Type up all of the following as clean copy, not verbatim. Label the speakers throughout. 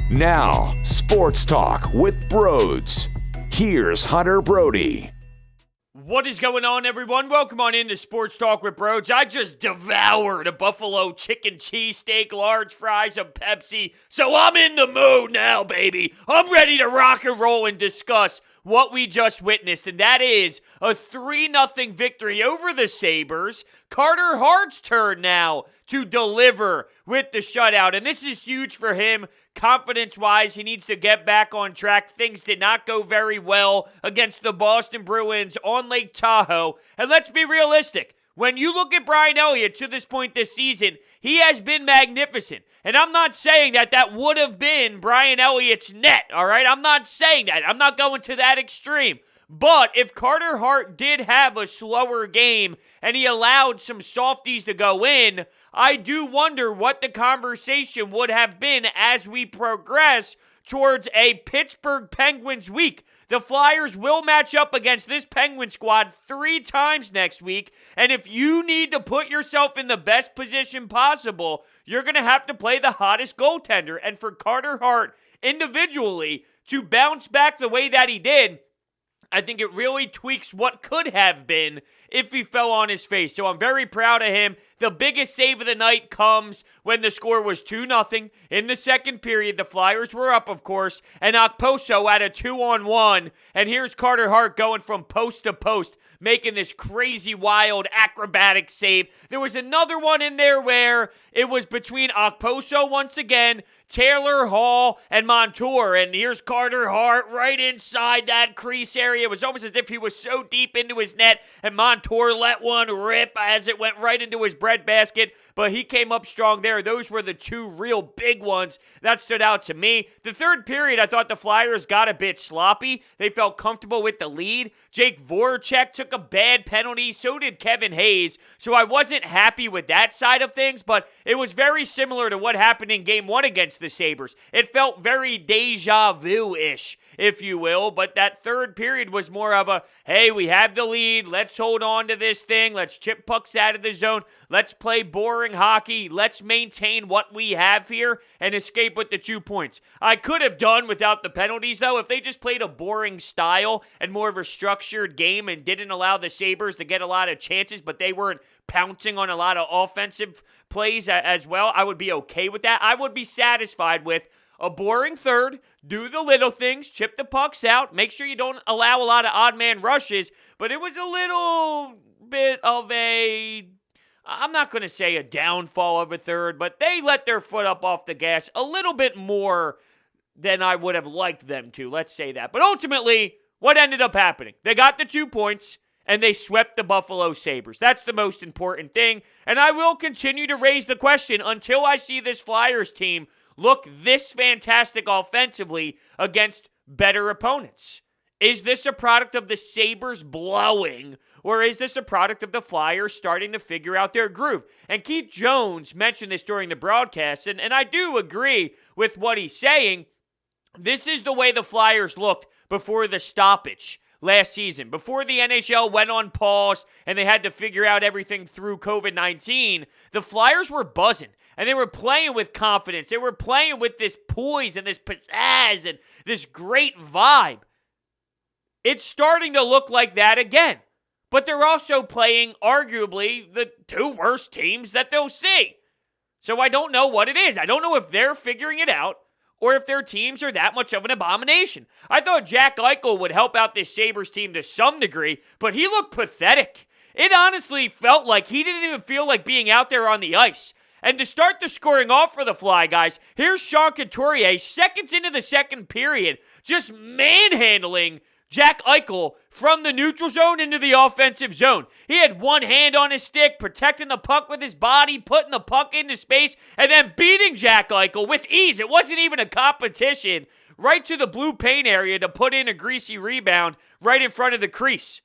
Speaker 1: Now, Sports Talk with Brodes. Here's Hunter Brody.
Speaker 2: What is going on, everyone? Welcome on into Sports Talk with Brodes. I just devoured a Buffalo chicken cheesesteak, large fries, and Pepsi, so I'm in the mood now, baby. I'm ready to rock and roll and discuss what we just witnessed, and that is a 3-0 victory over the Sabres. Carter Hart's turn now to deliver with the shutout, and this is huge for him. Confidence-wise, he needs to get back on track. Things did not go very well against the Boston Bruins on Lake Tahoe. And let's be realistic. When you look at Brian Elliott to this point this season, he has been magnificent. And I'm not saying that that would have been Brian Elliott's net, all right? I'm not saying that. I'm not going to that extreme. But if Carter Hart did have a slower game and he allowed some softies to go in, I do wonder what the conversation would have been as we progress towards a Pittsburgh Penguins week. The Flyers will match up against this Penguin squad 3 times next week, and if you need to put yourself in the best position possible, you're going to have to play the hottest goaltender. And for Carter Hart individually to bounce back the way that he did, I think it really tweaks what could have been if he fell on his face. So I'm very proud of him. The biggest save of the night comes when the score was 2-0 in the second period. The Flyers were up, of course, and Okposo had a 2-on-1. And here's Carter Hart going from post to post, making this crazy, wild, acrobatic save. There was another one in there where it was between Okposo once again, Taylor Hall, and Montour. And here's Carter Hart right inside that crease area. It was almost as if he was so deep into his net, and Montour let one rip as it went right into his breadbasket. But he came up strong there. Those were the 2 real big ones that stood out to me. The third period, I thought the Flyers got a bit sloppy. They felt comfortable with the lead. Jake Voracek took a bad penalty. So did Kevin Hayes. So I wasn't happy with that side of things, but it was very similar to what happened in Game 1 against the Sabres. It felt very deja vu-ish, if you will, but that third period was more of a, hey, we have the lead, let's hold on to this thing, let's chip pucks out of the zone, let's play boring hockey, let's maintain what we have here and escape with the 2 points. I could have done without the penalties, though, if they just played a boring style and more of a structured game and didn't allow the Sabres to get a lot of chances, but they weren't pouncing on a lot of offensive plays as well, I would be okay with that. I would be satisfied with a boring third, do the little things, chip the pucks out, make sure you don't allow a lot of odd man rushes, but it was a little bit of a, I'm not going to say a downfall of a third, but they let their foot up off the gas a little bit more than I would have liked them to, let's say that. But ultimately, what ended up happening? They got the 2 points, and they swept the Buffalo Sabres. That's the most important thing, and I will continue to raise the question until I see this Flyers team look this fantastic offensively against better opponents. Is this a product of the Sabres blowing, or is this a product of the Flyers starting to figure out their groove? And Keith Jones mentioned this during the broadcast, and I do agree with what he's saying. This is the way the Flyers looked before the stoppage last season. Before the NHL went on pause and they had to figure out everything through COVID-19, the Flyers were buzzing. And they were playing with confidence. They were playing with this poise and this pizzazz and this great vibe. It's starting to look like that again. But they're also playing, arguably, the 2 worst teams that they'll see. So I don't know what it is. I don't know if they're figuring it out or if their teams are that much of an abomination. I thought Jack Eichel would help out this Sabres team to some degree, but he looked pathetic. It honestly felt like he didn't even feel like being out there on the ice. And to start the scoring off for the Fly guys, here's Sean Couturier, seconds into the second period, just manhandling Jack Eichel from the neutral zone into the offensive zone. He had one hand on his stick, protecting the puck with his body, putting the puck into space, and then beating Jack Eichel with ease. It wasn't even a competition. Right to the blue paint area to put in a greasy rebound right in front of the crease.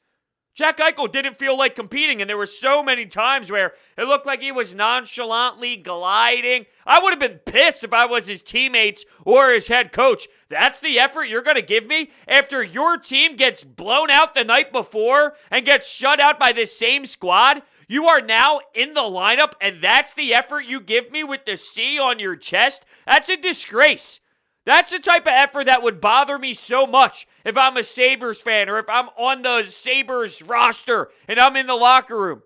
Speaker 2: Jack Eichel didn't feel like competing, and there were so many times where it looked like he was nonchalantly gliding. I would have been pissed if I was his teammates or his head coach. That's the effort you're going to give me after your team gets blown out the night before and gets shut out by this same squad? You are now in the lineup, and that's the effort you give me with the C on your chest? That's a disgrace. That's the type of effort that would bother me so much if I'm a Sabres fan or if I'm on the Sabres roster and I'm in the locker room.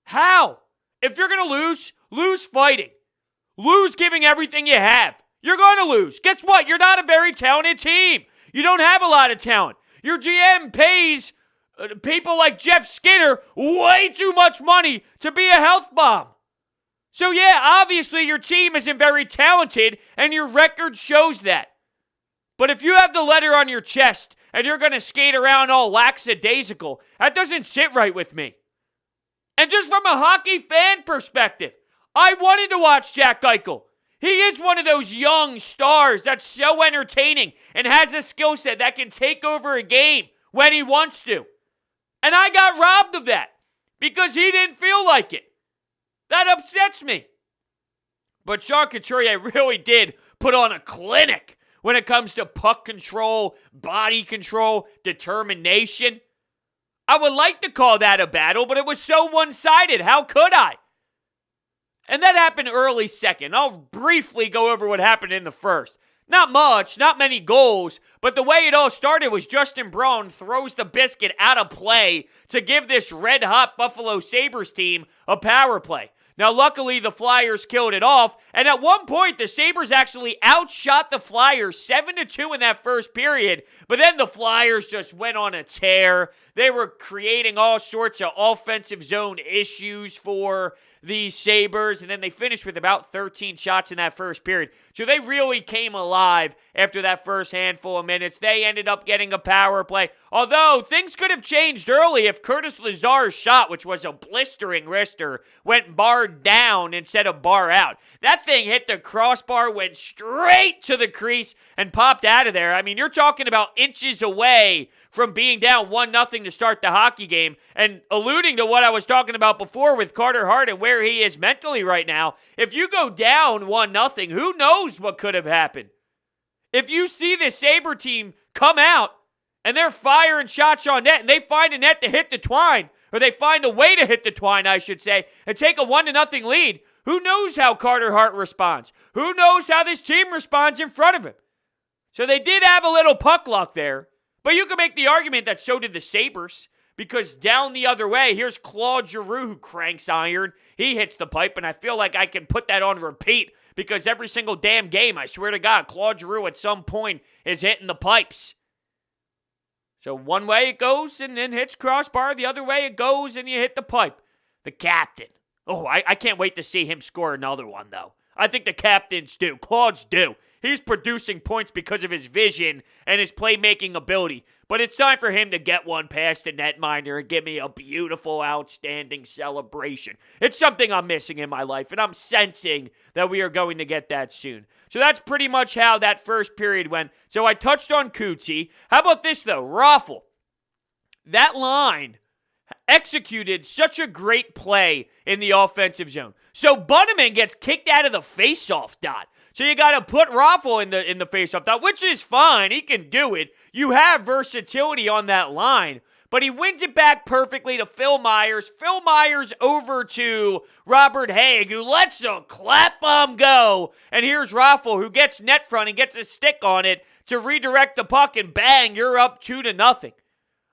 Speaker 2: How? If you're going to lose fighting. Lose giving everything you have. You're going to lose. Guess what? You're not a very talented team. You don't have a lot of talent. Your GM pays people like Jeff Skinner way too much money to be a health bomb. So yeah, obviously your team isn't very talented and your record shows that. But if you have the letter on your chest and you're going to skate around all lackadaisical, that doesn't sit right with me. And just from a hockey fan perspective, I wanted to watch Jack Eichel. He is one of those young stars that's so entertaining and has a skill set that can take over a game when he wants to. And I got robbed of that because he didn't feel like it. That upsets me. But Sean Couturier really did put on a clinic when it comes to puck control, body control, determination. I would like to call that a battle, but it was so one-sided. How could I? And that happened early second. I'll briefly go over what happened in the first. Not much, not many goals, but the way it all started was Justin Braun throws the biscuit out of play to give this red-hot Buffalo Sabres team a power play. Now, luckily, the Flyers killed it off, and at one point, the Sabres actually outshot the Flyers 7-2 in that first period, but then the Flyers just went on a tear. They were creating all sorts of offensive zone issues for the Sabres, and then they finished with about 13 shots in that first period. So they really came alive after that first handful of minutes. They ended up getting a power play, although things could have changed early if Curtis Lazar's shot, which was a blistering wrister, went bar down instead of bar out. That thing hit the crossbar, went straight to the crease, and popped out of there. I mean, you're talking about inches away from being down 1-0 to start the hockey game, and alluding to what I was talking about before with Carter Hart and where he is mentally right now. If you go down 1-0, who knows what could have happened? If you see the Sabre team come out and they're firing shots on net and they find a net to hit the twine, or they find a way to hit the twine, I should say, and take a 1-0 lead, who knows how Carter Hart responds? Who knows how this team responds in front of him? So they did have a little puck luck there. But you can make the argument that so did the Sabres, because down the other way, here's Claude Giroux who cranks iron. He hits the pipe, and I feel like I can put that on repeat because every single damn game, I swear to God, Claude Giroux at some point is hitting the pipes. So one way it goes and then hits crossbar, the other way it goes and you hit the pipe. The captain. Oh, I can't wait to see him score another one, though. I think the captains do. Claude's do. He's producing points because of his vision and his playmaking ability. But it's time for him to get one past the netminder and give me a beautiful, outstanding celebration. It's something I'm missing in my life, and I'm sensing that we are going to get that soon. So that's pretty much how that first period went. So I touched on Cootsy. How about this, though? Raffl. That line executed such a great play in the offensive zone. So Bunneman gets kicked out of the faceoff dot. So you got to put Raffl in the faceoff dot, which is fine. He can do it. You have versatility on that line. But he wins it back perfectly to Phil Myers. Phil Myers over to Robert Haig, who lets a clap bomb go. And here's Raffl, who gets net front and gets a stick on it to redirect the puck, and bang, you're up 2-0.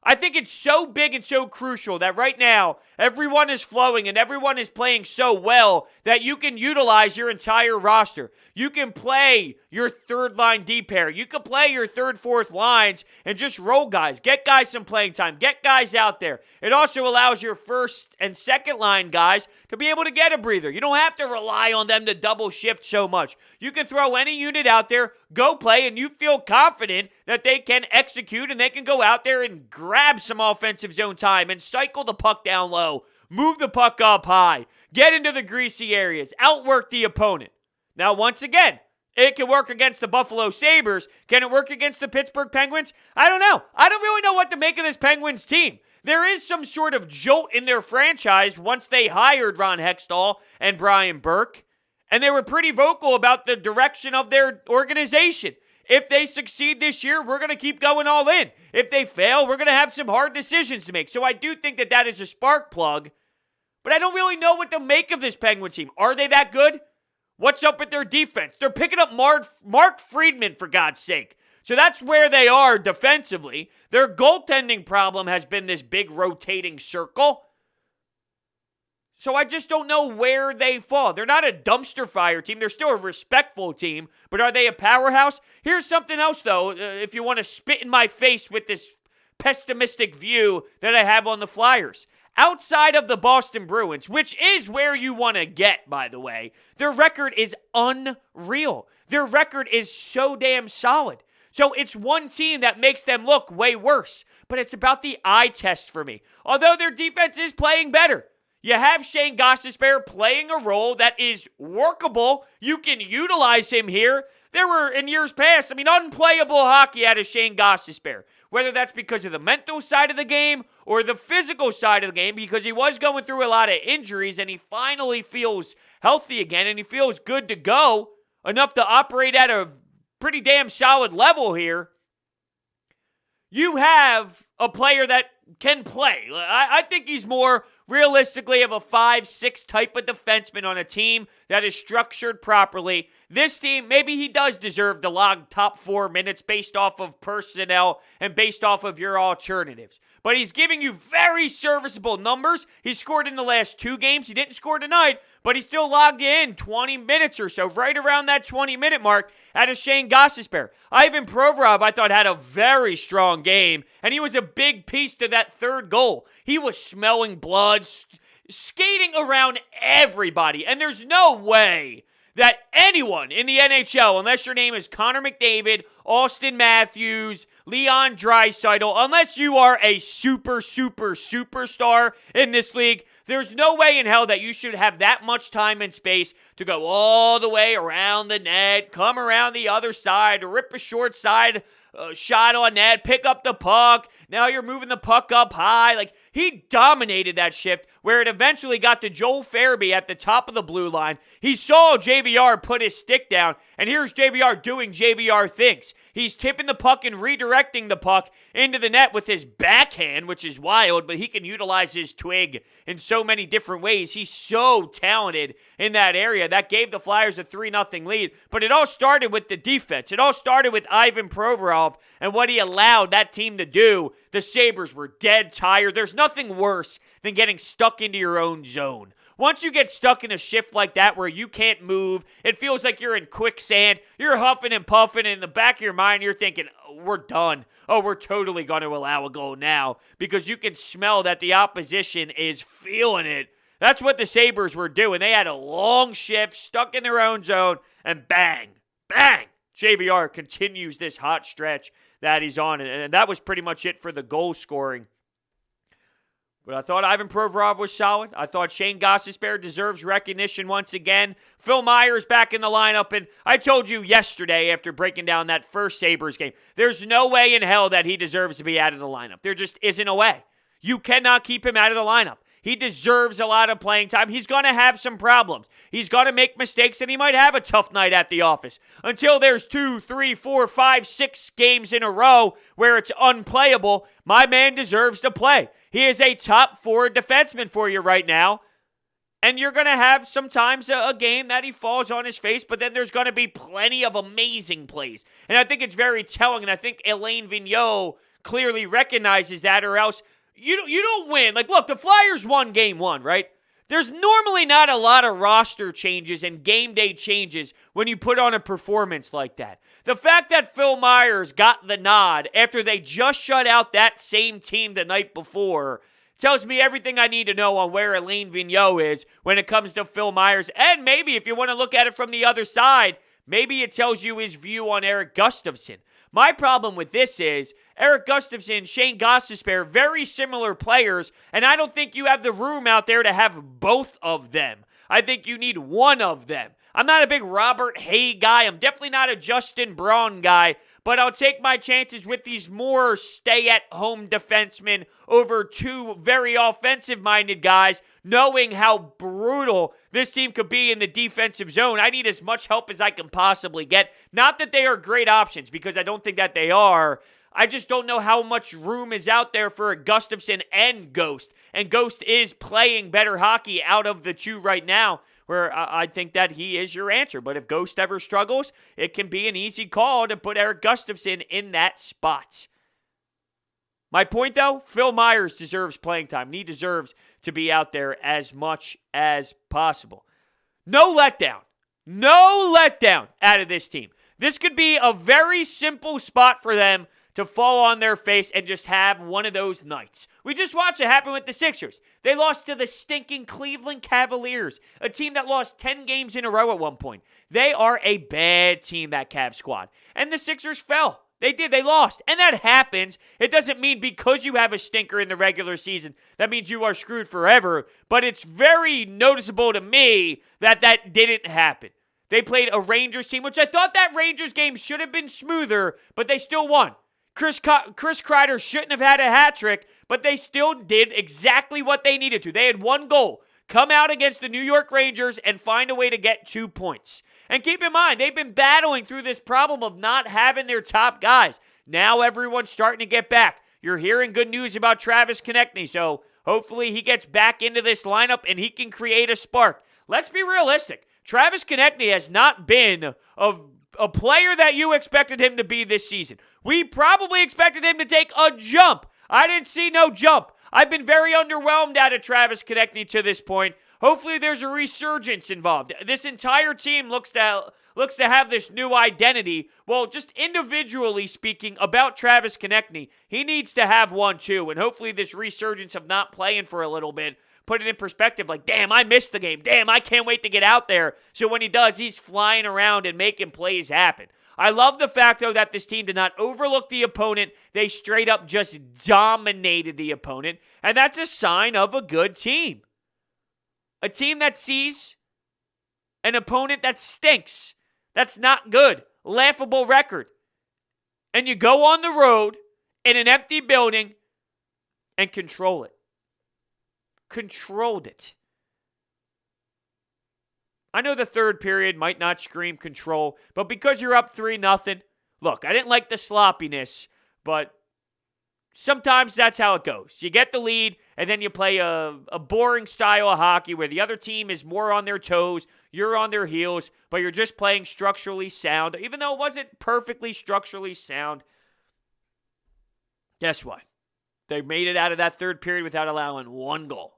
Speaker 2: I think it's so big and so crucial that right now everyone is flowing and everyone is playing so well that you can utilize your entire roster. You can play your third line D pair. You can play your third, fourth lines and just roll guys. Get guys some playing time. Get guys out there. It also allows your first and second line guys to be able to get a breather. You don't have to rely on them to double shift so much. You can throw any unit out there, go play, and you feel confident that they can execute and they can go out there and grab some offensive zone time and cycle the puck down low, move the puck up high, get into the greasy areas, outwork the opponent. Now, once again, it can work against the Buffalo Sabres. Can it work against the Pittsburgh Penguins? I don't know. I don't really know what to make of this Penguins team. There is some sort of jolt in their franchise once they hired Ron Hextall and Brian Burke, and they were pretty vocal about the direction of their organization. If they succeed this year, we're going to keep going all in. If they fail, we're going to have some hard decisions to make. So I do think that that is a spark plug, but I don't really know what to make of this Penguins team. Are they that good? What's up with their defense? They're picking up Mark Friedman, for God's sake. So that's where they are defensively. Their goaltending problem has been this big rotating circle. So I just don't know where they fall. They're not a dumpster fire team. They're still a respectful team. But are they a powerhouse? Here's something else, though, if you want to spit in my face with this pessimistic view that I have on the Flyers. Outside of the Boston Bruins, which is where you want to get, by the way, their record is unreal. Their record is so damn solid. So it's one team that makes them look way worse. But it's about the eye test for me. Although their defense is playing better. You have Shane Gostisbehere playing a role that is workable. You can utilize him here. There were, in years past, unplayable hockey out of Shane Gostisbehere. Whether that's because of the mental side of the game or the physical side of the game, because he was going through a lot of injuries and he finally feels healthy again and he feels good to go, enough to operate at a pretty damn solid level here. You have a player that can play. I think he's more realistically of a 5-6 type of defenseman on a team that is structured properly. This team, maybe he does deserve to log top 4 minutes based off of personnel and based off of your alternatives. But he's giving you very serviceable numbers. He scored in the last 2 games. He didn't score tonight, but he still logged in 20 minutes or so, right around that 20-minute mark out of Shane Gostisbehere. Ivan Provorov, I thought, had a very strong game, and he was a big piece to that third goal. He was smelling blood, skating around everybody, and there's no way that anyone in the NHL, unless your name is Connor McDavid, Austin Matthews, Leon Draisaitl, unless you are a superstar in this league, there's no way in hell that you should have that much time and space to go all the way around the net, come around the other side, rip a short side shot on net, pick up the puck. Now you're moving the puck up high. Like, he dominated that shift where it eventually got to Joel Farabee at the top of the blue line. He saw JVR put his stick down, and here's JVR doing JVR things. He's tipping the puck and redirecting the puck into the net with his backhand, which is wild, but he can utilize his twig in so many different ways. He's so talented in that area. That gave the Flyers a 3-0 lead, but it all started with the defense. It all started with Ivan Provorov and what he allowed that team to do. The Sabres were dead tired. There's nothing worse than getting stuck into your own zone. Once you get stuck in a shift like that where you can't move, it feels like you're in quicksand. You're huffing and puffing, and in the back of your mind, you're thinking, oh, we're done. Oh, we're totally going to allow a goal now, because you can smell that the opposition is feeling it. That's what the Sabres were doing. They had a long shift, stuck in their own zone, and bang, bang. JVR continues this hot stretch that he's on, and that was pretty much it for the goal scoring. But I thought Ivan Provorov was solid. I thought Shane Gostisbehere deserves recognition once again. Phil Myers back in the lineup, and I told you yesterday after breaking down that first Sabres game, there's no way in hell that he deserves to be out of the lineup. There just isn't a way. You cannot keep him out of the lineup. He deserves a lot of playing time. He's going to have some problems. He's going to make mistakes, and he might have a tough night at the office. Until there's 2, 3, 4, 5, 6 games in a row where it's unplayable, my man deserves to play. He is a top 4 defenseman for you right now. And you're going to have sometimes a game that he falls on his face, but then there's going to be plenty of amazing plays. And I think it's very telling, and I think Alain Vigneault clearly recognizes that, or else you don't win. Like, look, the Flyers won game 1, right? There's normally not a lot of roster changes and game day changes when you put on a performance like that. The fact that Phil Myers got the nod after they just shut out that same team the night before tells me everything I need to know on where Alain Vigneault is when it comes to Phil Myers. And maybe if you want to look at it from the other side, maybe it tells you his view on Erik Gustafsson. My problem with this is Erik Gustafsson, Shane Gostisbehere, very similar players, and I don't think you have the room out there to have both of them. I think you need one of them. I'm not a big Robert Hay guy. I'm definitely not a Justin Braun guy, but I'll take my chances with these more stay-at-home defensemen over 2 very offensive-minded guys, knowing how brutal this team could be in the defensive zone. I need as much help as I can possibly get. Not that they are great options, because I don't think that they are. I just don't know how much room is out there for a Gustafsson and Ghost. And Ghost is playing better hockey out of the two right now, where I think that he is your answer. But if Ghost ever struggles, it can be an easy call to put Erik Gustafsson in that spot. My point, though, Phil Myers deserves playing time. And he deserves to be out there as much as possible. No letdown. No letdown out of this team. This could be a very simple spot for them to fall on their face and just have one of those nights. We just watched it happen with the Sixers. They lost to the stinking Cleveland Cavaliers, a team that lost 10 games in a row at one point. They are a bad team, that Cavs squad. And the Sixers fell. They did. They lost. And that happens. It doesn't mean because you have a stinker in the regular season, that means you are screwed forever. But it's very noticeable to me that that didn't happen. They played a Rangers team, which I thought that Rangers game should have been smoother, but they still won. Chris Kreider shouldn't have had a hat trick, but they still did exactly what they needed to. They had one goal. Come out against the New York Rangers and find a way to get 2 points. And keep in mind, they've been battling through this problem of not having their top guys. Now everyone's starting to get back. You're hearing good news about Travis Konechny, so hopefully he gets back into this lineup and he can create a spark. Let's be realistic. Travis Konechny has not been a player that you expected him to be this season. We probably expected him to take a jump. I didn't see no jump. I've been very underwhelmed out of Travis Konechny to this point. Hopefully there's a resurgence involved. This entire team looks to have this new identity. Well, just individually speaking about Travis Konechny, he needs to have one too. And hopefully this resurgence of not playing for a little bit, put it in perspective, like, damn, I missed the game. Damn, I can't wait to get out there. So when he does, he's flying around and making plays happen. I love the fact, though, that this team did not overlook the opponent. They straight up just dominated the opponent. And that's a sign of a good team. A team that sees an opponent that stinks, that's not good, laughable record. And you go on the road in an empty building and control it. Controlled it. I know the third period might not scream control, but because you're up 3-0, look, I didn't like the sloppiness, but sometimes that's how it goes. You get the lead, and then you play a boring style of hockey where the other team is more on their toes, you're on their heels, but you're just playing structurally sound. Even though it wasn't perfectly structurally sound, guess what? They made it out of that third period without allowing one goal.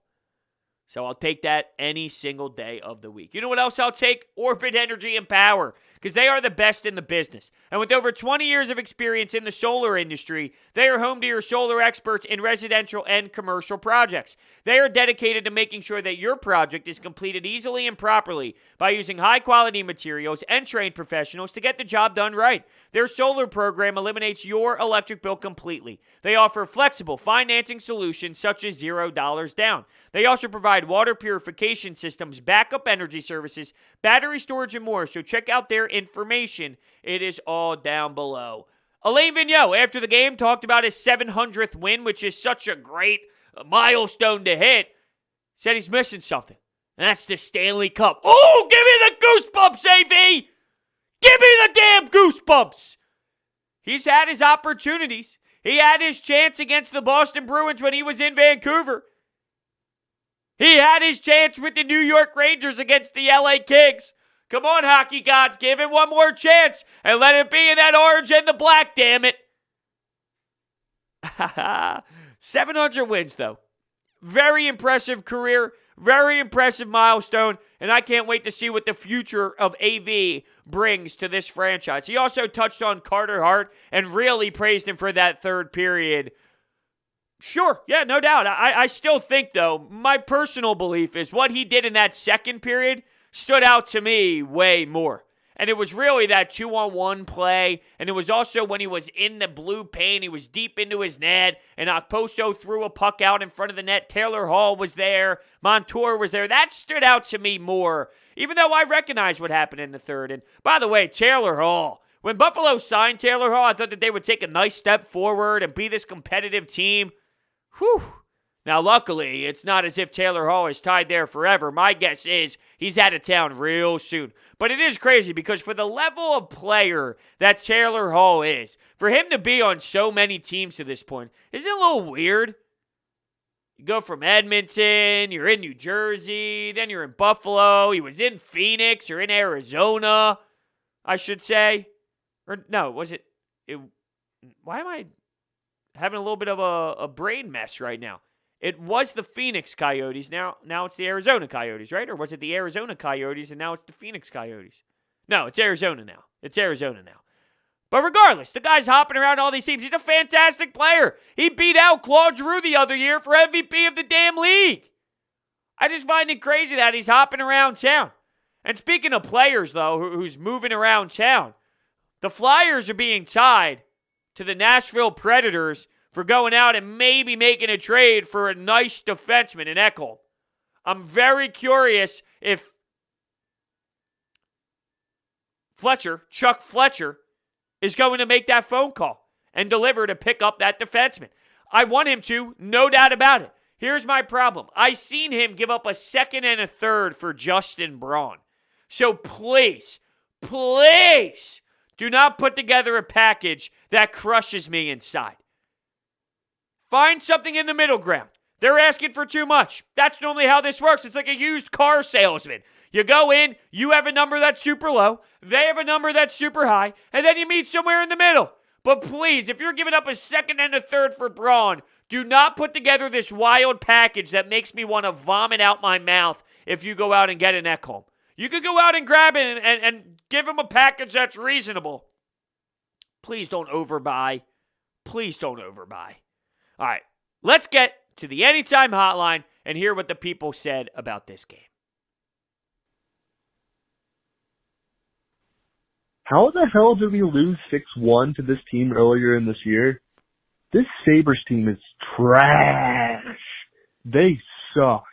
Speaker 2: So I'll take that any single day of the week. You know what else I'll take? Orbit Energy and Power, because they are the best in the business. And with over 20 years of experience in the solar industry, they are home to your solar experts in residential and commercial projects. They are dedicated to making sure that your project is completed easily and properly by using high-quality materials and trained professionals to get the job done right. Their solar program eliminates your electric bill completely. They offer flexible financing solutions such as $0 down. They also provide water purification systems, backup energy services, battery storage, and more. So check out their information. It is all down below. Alain Vigneault, after the game, talked about his 700th win, which is such a great milestone to hit. Said he's missing something, and that's the Stanley Cup. Oh, give me the goosebumps, AV! Give me the damn goosebumps! He's had his opportunities. He had his chance against the Boston Bruins when he was in Vancouver. He had his chance with the New York Rangers against the LA Kings. Come on, hockey gods, give him one more chance and let it be in that orange and the black, damn it. 700 wins, though. Very impressive career, very impressive milestone, and I can't wait to see what the future of AV brings to this franchise. He also touched on Carter Hart and really praised him for that third period. Sure, yeah, no doubt. I still think, though, my personal belief is what he did in that second period stood out to me way more. And it was really that 2-on-1 play, and it was also when he was in the blue paint, he was deep into his net, and Okposo threw a puck out in front of the net. Taylor Hall was there. Montour was there. That stood out to me more, even though I recognize what happened in the third. And by the way, Taylor Hall, when Buffalo signed Taylor Hall, I thought that they would take a nice step forward and be this competitive team. Whew. Now, luckily, it's not as if Taylor Hall is tied there forever. My guess is he's out of town real soon. But it is crazy because for the level of player that Taylor Hall is, for him to be on so many teams to this point, isn't it a little weird? You go from Edmonton, you're in New Jersey, then you're in Buffalo, he was in Phoenix or in Arizona, I should say. Or no, was it why am I having a little bit of a brain mess right now? It was the Phoenix Coyotes. Now it's the Arizona Coyotes, right? Or was it the Arizona Coyotes and now it's the Phoenix Coyotes? No, it's Arizona now. But regardless, the guy's hopping around all these teams. He's a fantastic player. He beat out Claude Giroux the other year for MVP of the damn league. I just find it crazy that he's hopping around town. And speaking of players, though, who's moving around town, the Flyers are being tied to the Nashville Predators for going out and maybe making a trade for a nice defenseman in Eichel. I'm very curious if Chuck Fletcher, is going to make that phone call and deliver to pick up that defenseman. I want him to, no doubt about it. Here's my problem. I seen him give up a second and a third for Justin Braun. So please, do not put together a package that crushes me inside. Find something in the middle ground. They're asking for too much. That's normally how this works. It's like a used car salesman. You go in, you have a number that's super low, they have a number that's super high, and then you meet somewhere in the middle. But please, if you're giving up a second and a third for Braun, do not put together this wild package that makes me want to vomit out my mouth if you go out and get an Ekholm. You could go out and grab it and give him a package that's reasonable. Please don't overbuy. All right, let's get to the Anytime Hotline and hear what the people said about this game.
Speaker 3: How the hell did we lose 6-1 to this team earlier in this year? This Sabres team is trash. They suck.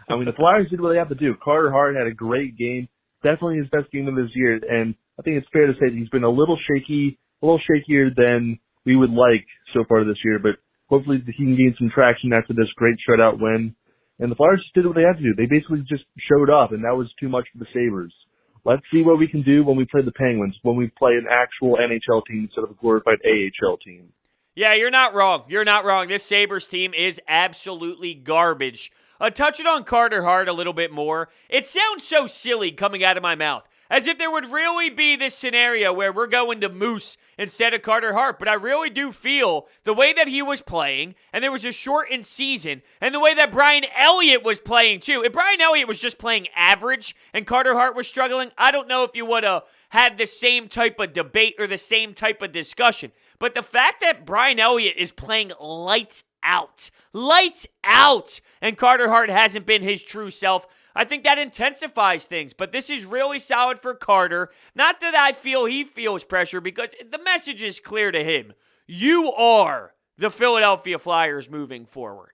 Speaker 3: I mean, the Flyers did what they have to do. Carter Hart had a great game, definitely his best game of this year, and I think it's fair to say that he's been a little shakier than we would like so far this year, but hopefully he can gain some traction after this great shutout win. And the Flyers just did what they had to do. They basically just showed up, and that was too much for the Sabres. Let's see what we can do when we play the Penguins, when we play an actual NHL team instead of a glorified AHL team.
Speaker 2: Yeah, you're not wrong. This Sabres team is absolutely garbage. Touching on Carter Hart a little bit more, it sounds so silly coming out of my mouth. As if there would really be this scenario where we're going to Moose instead of Carter Hart. But I really do feel the way that he was playing, and there was a shortened season, and the way that Brian Elliott was playing too. If Brian Elliott was just playing average and Carter Hart was struggling, I don't know if you would have had the same type of debate or the same type of discussion. But the fact that Brian Elliott is playing lights out, and Carter Hart hasn't been his true self, I think that intensifies things. But this is really solid for Carter. Not that I feel he feels pressure, because the message is clear to him. You are the Philadelphia Flyers moving forward.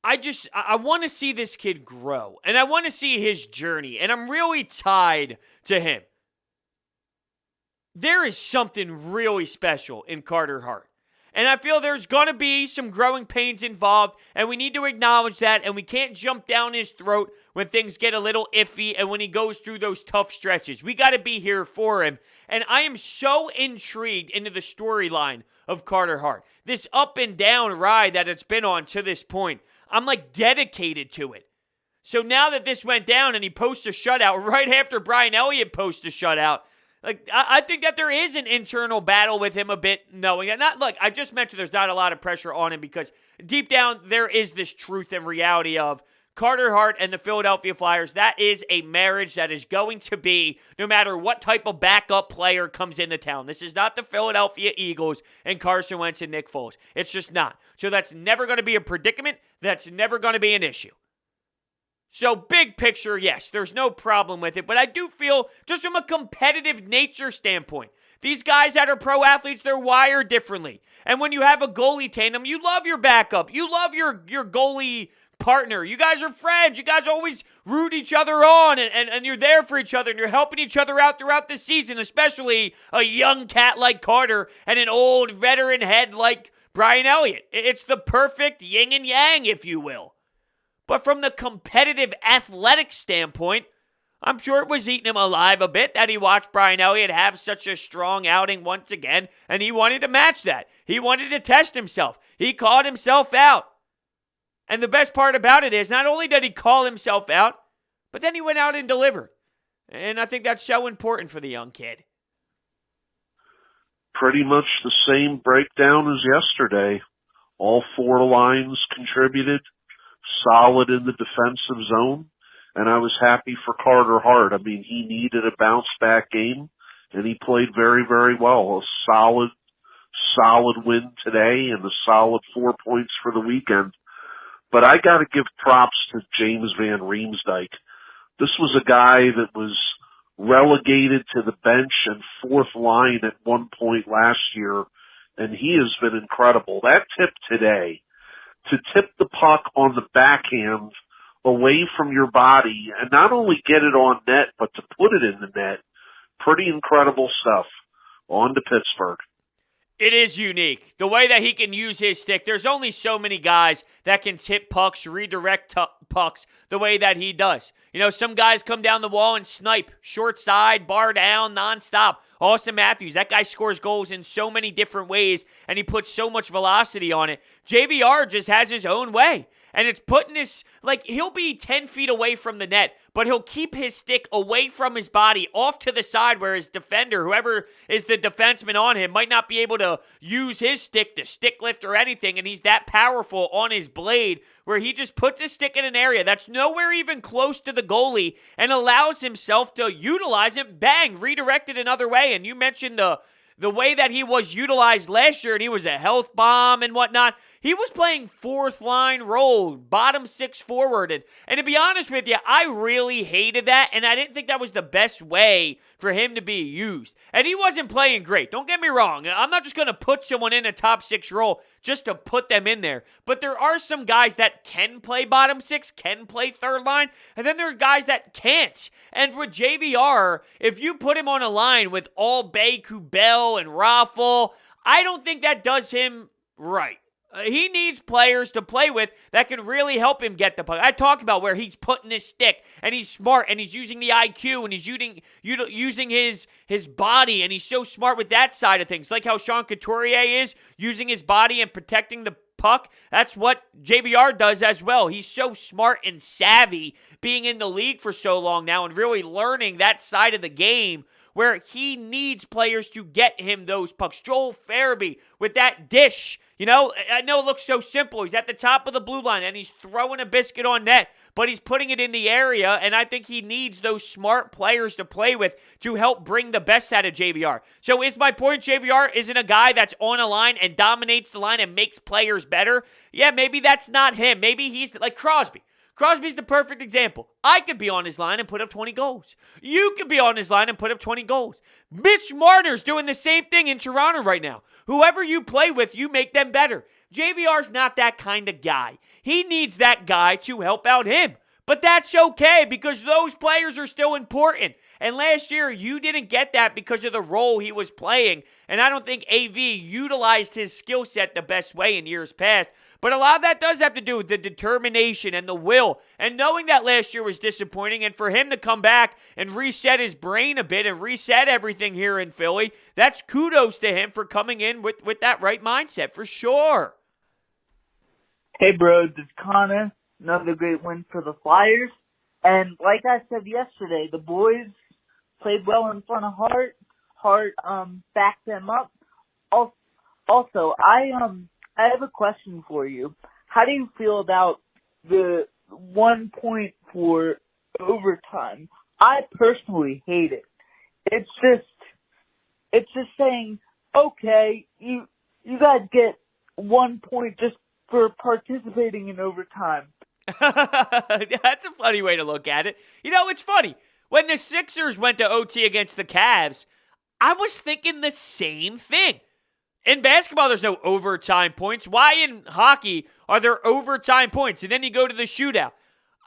Speaker 2: I want to see this kid grow, and I want to see his journey, and I'm really tied to him. There is something really special in Carter Hart. And I feel there's going to be some growing pains involved, and we need to acknowledge that, and we can't jump down his throat when things get a little iffy and when he goes through those tough stretches. We got to be here for him. And I am so intrigued into the storyline of Carter Hart. This up and down ride that it's been on to this point, I'm like dedicated to it. So now that this went down and he posts a shutout right after Brian Elliott posts a shutout, like, I think that there is an internal battle with him a bit, knowing that. I just mentioned there's not a lot of pressure on him because deep down there is this truth and reality of Carter Hart and the Philadelphia Flyers. That is a marriage that is going to be no matter what type of backup player comes into town. This is not the Philadelphia Eagles and Carson Wentz and Nick Foles. It's just not. So that's never going to be a predicament. That's never going to be an issue. So big picture, yes, there's no problem with it. But I do feel, just from a competitive nature standpoint, these guys that are pro athletes, they're wired differently. And when you have a goalie tandem, you love your backup. You love your goalie partner. You guys are friends. You guys always root each other on, and you're there for each other, and you're helping each other out throughout the season, especially a young cat like Carter and an old veteran head like Brian Elliott. It's the perfect yin and yang, if you will. But from the competitive athletic standpoint, I'm sure it was eating him alive a bit that he watched Brian Elliott have such a strong outing once again, and he wanted to match that. He wanted to test himself. He called himself out. And the best part about it is not only did he call himself out, but then he went out and delivered. And I think that's so important for the young kid.
Speaker 4: Pretty much the same breakdown as yesterday. All four lines contributed, solid in the defensive zone, and I was happy for Carter Hart. I mean, he needed a bounce-back game, and he played very, very well. A solid win today and a solid 4 points for the weekend. But I got to give props to James Van Riemsdyk. This was a guy that was relegated to the bench and fourth line at one point last year, and he has been incredible. That tip today, to tip the puck on the backhand away from your body and not only get it on net, but to put it in the net, pretty incredible stuff. On to Pittsburgh.
Speaker 2: It is unique. The way that he can use his stick, there's only so many guys that can tip pucks, redirect pucks the way that he does. You know, some guys come down the wall and snipe, short side, bar down, nonstop. Austin Matthews, that guy scores goals in so many different ways, and he puts so much velocity on it. JVR just has his own way. And it's putting his, he'll be 10 feet away from the net, but he'll keep his stick away from his body, off to the side where his defender, whoever is the defenseman on him, might not be able to use his stick to stick lift or anything, and he's that powerful on his blade where he just puts his stick in an area that's nowhere even close to the goalie and allows himself to utilize it, bang, redirect it another way. And you mentioned the way that he was utilized last year, and he was a health bomb and whatnot. He was playing fourth line role, bottom six forward. And to be honest with you, I really hated that, and I didn't think that was the best way for him to be used. And he wasn't playing great. Don't get me wrong. I'm not just going to put someone in a top six role just to put them in there. But there are some guys that can play bottom six, can play third line, and then there are guys that can't. And with JVR, if you put him on a line with Albay, Kubel, and Raffl, I don't think that does him right. He needs players to play with that can really help him get the puck. I talk about where he's putting his stick, and he's smart, and he's using the IQ, and he's using his body, and he's so smart with that side of things. Like how Sean Couturier is, using his body and protecting the puck. That's what JVR does as well. He's so smart and savvy, being in the league for so long now and really learning that side of the game, where he needs players to get him those pucks. Joel Farabee with that dish. You know, I know it looks so simple. He's at the top of the blue line, and he's throwing a biscuit on net, but he's putting it in the area, and I think he needs those smart players to play with to help bring the best out of JVR. So is my point JVR isn't a guy that's on a line and dominates the line and makes players better? Yeah, maybe that's not him. Maybe he's like Crosby. Crosby's the perfect example. I could be on his line and put up 20 goals. You could be on his line and put up 20 goals. Mitch Marner's doing the same thing in Toronto right now. Whoever you play with, you make them better. JVR's not that kind of guy. He needs that guy to help out him. But that's okay because those players are still important. And last year, you didn't get that because of the role he was playing. And I don't think AV utilized his skill set the best way in years past. But a lot of that does have to do with the determination and the will. And knowing that last year was disappointing, and for him to come back and reset his brain a bit and reset everything here in Philly, that's kudos to him for coming in with that right mindset, for sure.
Speaker 5: Hey, Brodes, it's Connor. Another great win for the Flyers. And like I said yesterday, the boys played well in front of Hart. Hart backed them up. Also, I have a question for you. How do you feel about the 1 point for overtime? I personally hate it. It's just saying, okay, you guys get 1 point just for participating in overtime.
Speaker 2: That's a funny way to look at it. You know, it's funny. When the Sixers went to OT against the Cavs, I was thinking the same thing. In basketball, there's no overtime points. Why in hockey are there overtime points? And then you go to the shootout.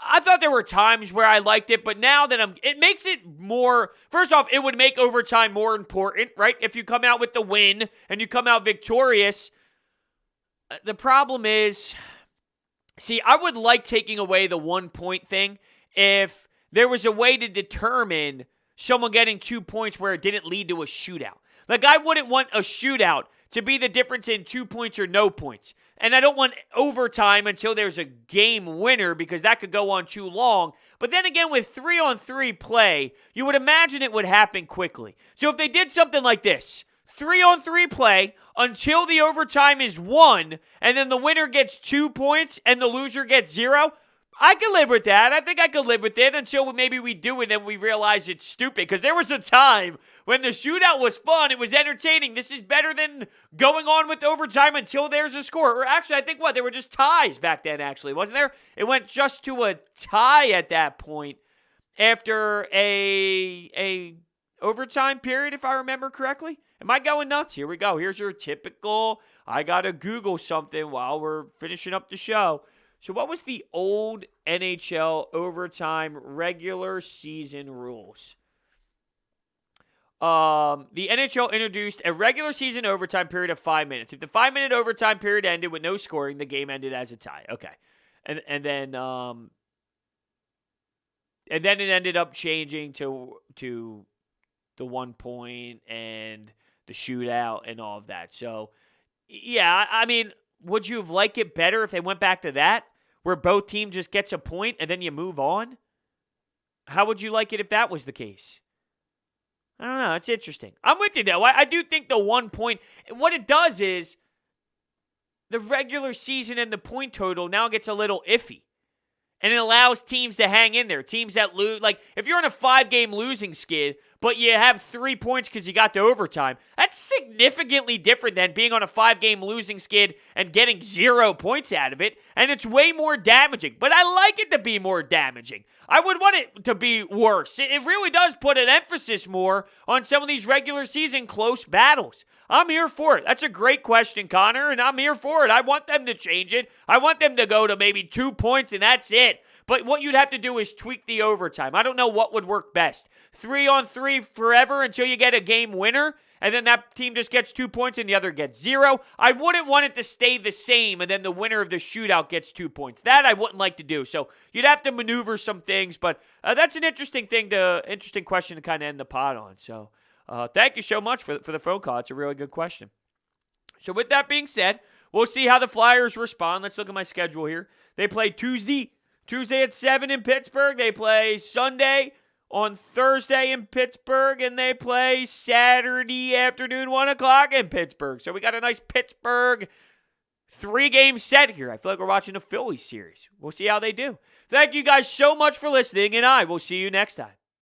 Speaker 2: I thought there were times where I liked it, but now that it makes it more, first off, it would make overtime more important, right? If you come out with the win and you come out victorious, the problem is, see, I would like taking away the 1 point thing if there was a way to determine someone getting 2 points where it didn't lead to a shootout. Like, I wouldn't want a shootout to be the difference in 2 points or no points. And I don't want overtime until there's a game winner because that could go on too long. But then again, with 3-on-3 play, you would imagine it would happen quickly. So if they did something like this, 3-on-3 play until the overtime is won, and then the winner gets 2 points and the loser gets 0, I could live with that. I think I could live with it until maybe we do it and we realize it's stupid. Because there was a time when the shootout was fun. It was entertaining. This is better than going on with overtime until there's a score. Or actually, I think they were just ties back then, actually. Wasn't there? It went just to a tie at that point after a overtime period, if I remember correctly. Am I going nuts? Here we go. Here's your typical, I got to Google something while we're finishing up the show. So what was the old NHL overtime regular season rules? The NHL introduced a regular season overtime period of 5 minutes. If the 5-minute overtime period ended with no scoring, the game ended as a tie. Okay. And then it ended up changing to the 1 point and the shootout and all of that. So, yeah, I mean, would you have liked it better if they went back to that, where both teams just gets a point and then you move on? How would you like it if that was the case? I don't know. It's interesting. I'm with you, though. I do think the 1 point, what it does is the regular season and the point total now gets a little iffy. And it allows teams to hang in there. Teams that lose, like if you're on a 5-game losing skid, but you have 3 points because you got to overtime, that's significantly different than being on a 5-game losing skid and getting 0 points out of it. And it's way more damaging. But I like it to be more damaging. I would want it to be worse. It really does put an emphasis more on some of these regular season close battles. I'm here for it. That's a great question, Connor, and I'm here for it. I want them to change it. I want them to go to maybe 2 points and that's it. But what you'd have to do is tweak the overtime. I don't know what would work best. 3-on-3 forever until you get a game winner, and then that team just gets 2 points and the other gets 0. I wouldn't want it to stay the same, and then the winner of the shootout gets 2 points. That I wouldn't like to do. So you'd have to maneuver some things, but that's an interesting question to kind of end the pod on. So thank you so much for the phone call. It's a really good question. So with that being said, we'll see how the Flyers respond. Let's look at my schedule here. They play Tuesday at 7 in Pittsburgh. They play Sunday on Thursday in Pittsburgh, and they play Saturday afternoon, 1 o'clock in Pittsburgh. So we got a nice Pittsburgh 3-game set here. I feel like we're watching a Phillies series. We'll see how they do. Thank you guys so much for listening, and I will see you next time.